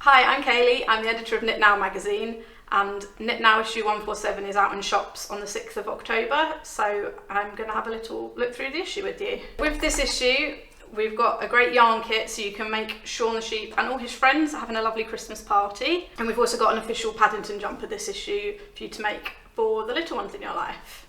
Hi, I'm Kayleigh. I'm the editor of Knit Now magazine, and Knit Now issue 147 is out in shops on the 6th of October, so I'm going to have a little look through the issue with you. With this issue, we've got a great yarn kit so you can make Shaun the Sheep and all his friends having a lovely Christmas party. And we've also got an official Paddington jumper this issue for you to make for the little ones in your life.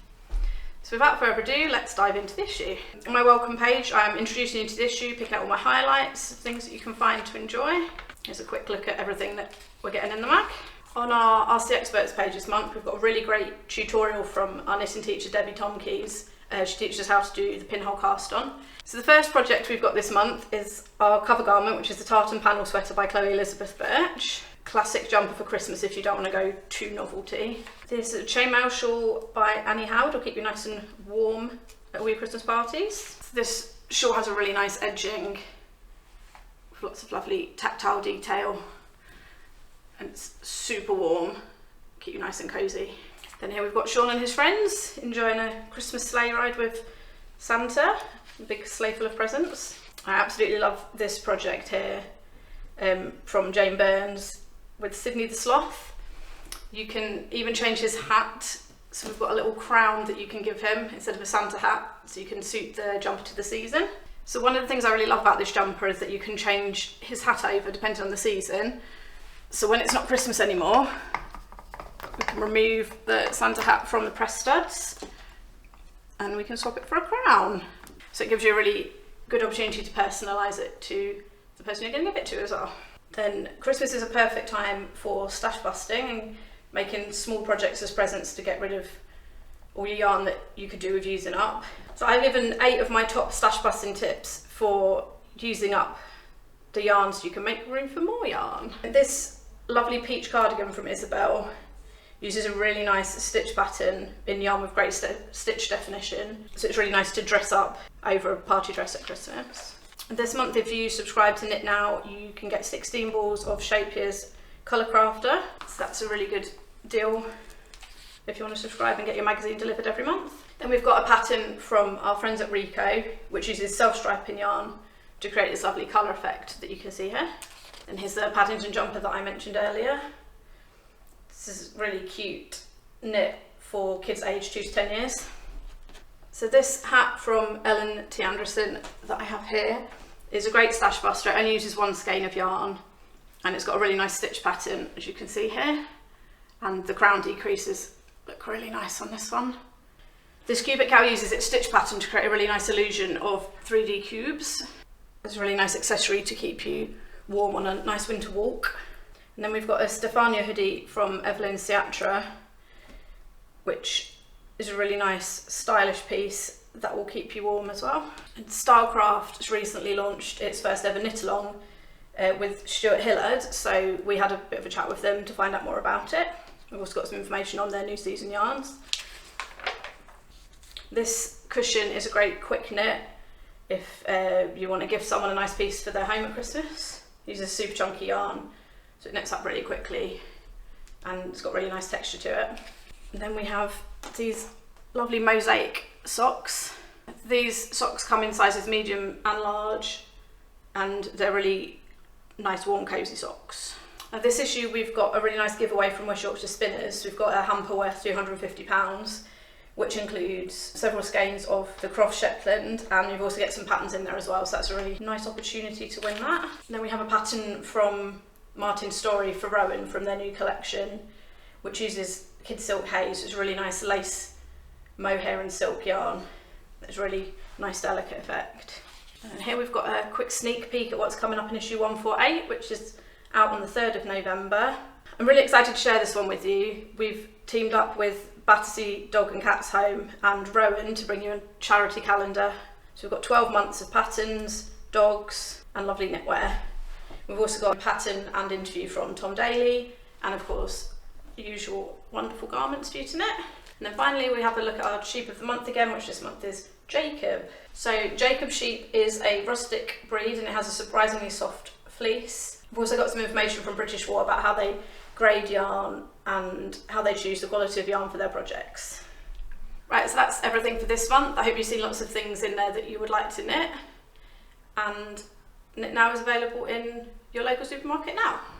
So without further ado, let's dive into the issue. On my welcome page, I'm introducing you to the issue, picking out all my highlights, things that you can find to enjoy. Here's a quick look at everything that we're getting in the mag. On our Ask the Experts page this month, we've got a really great tutorial from our knitting teacher, Debbie Tomkeys. She teaches us how to do the pinhole cast on. So the first project we've got this month is our cover garment, which is the tartan panel sweater by Chloe Elizabeth Birch. Classic jumper for Christmas if you don't want to go too novelty. This is a chainmail shawl by Annie Howard, will keep you nice and warm at all your Christmas parties. This shawl has a really nice edging, with lots of lovely tactile detail, and it's super warm, keep you nice and cosy. Then here we've got Shaun and his friends enjoying a Christmas sleigh ride with Santa, a big sleigh full of presents. I absolutely love this project here from Jane Burns with Sydney the Sloth. You can even change his hat, so we've got a little crown that you can give him instead of a Santa hat, so you can suit the jumper to the season. So one of the things I really love about this jumper is that you can change his hat over depending on the season. So when it's not Christmas anymore, we can remove the Santa hat from the press studs and we can swap it for a crown. So it gives you a really good opportunity to personalise it to the person you're going to give it to as well. Then Christmas is a perfect time for stash busting and making small projects as presents to get rid of all your yarn that you could do with using up. So I've given 8 of my top stash busting tips for using up the yarn so you can make room for more yarn. This lovely peach cardigan from Isabel uses a really nice stitch pattern in yarn with great stitch definition, so it's really nice to dress up over a party dress at Christmas. This month, if you subscribe to Knit Now, you can get 16 balls of Shapier's Colour Crafter, so that's a really good deal if you want to subscribe and get your magazine delivered every month. Then we've got a pattern from our friends at Rico, which uses self-striping yarn to create this lovely colour effect that you can see here. And here's the Paddington jumper that I mentioned earlier. This is really cute knit for kids aged 2 to 10 years. So this hat from Ellen T. Anderson that I have here is a great stash buster. It only uses 1 skein of yarn and it's got a really nice stitch pattern, as you can see here. And the crown decreases look really nice on this one. This cubic cow uses its stitch pattern to create a really nice illusion of 3D cubes. It's a really nice accessory to keep you warm on a nice winter walk. And then we've got a Stefania hoodie from Evelyn Siatra, which is a really nice stylish piece that will keep you warm as well. And Stylecraft has recently launched its first ever knit along with Stuart Hillard, so we had a bit of a chat with them to find out more about it. We've also got some information on their new season yarns. This cushion is a great quick knit if you want to give someone a nice piece for their home at Christmas. It uses super chunky yarn, so it knits up really quickly and it's got really nice texture to it. And then we have these lovely mosaic socks. These socks come in sizes medium and large, and they're really nice warm cosy socks. Now this issue we've got a really nice giveaway from West Yorkshire Spinners. We've got a hamper worth £250, which includes several skeins of the Croft Shetland, and you've also get some patterns in there as well, so that's a really nice opportunity to win that. And then we have a pattern from Martin Story for Rowan from their new collection, which uses Kid Silk Haze. It's a really nice lace mohair and silk yarn. It's a really nice delicate effect. And here we've got a quick sneak peek at what's coming up in issue 148, which is out on the 3rd of November. I'm really excited to share this one with you. We've teamed up with Battersea Dog and Cats Home and Rowan to bring you a charity calendar. So we've got 12 months of patterns, dogs and lovely knitwear. We've also got a pattern and interview from Tom Daly, and of course the usual wonderful garments for you to knit. And then finally we have a look at our sheep of the month again, which this month is Jacob. So Jacob sheep is a rustic breed and it has a surprisingly soft fleece. We've also got some information from British Wool about how they grade yarn and how they choose the quality of yarn for their projects. Right, so that's everything for this month. I hope you've seen lots of things in there that you would like to knit, and Knit Now is available in your local supermarket now.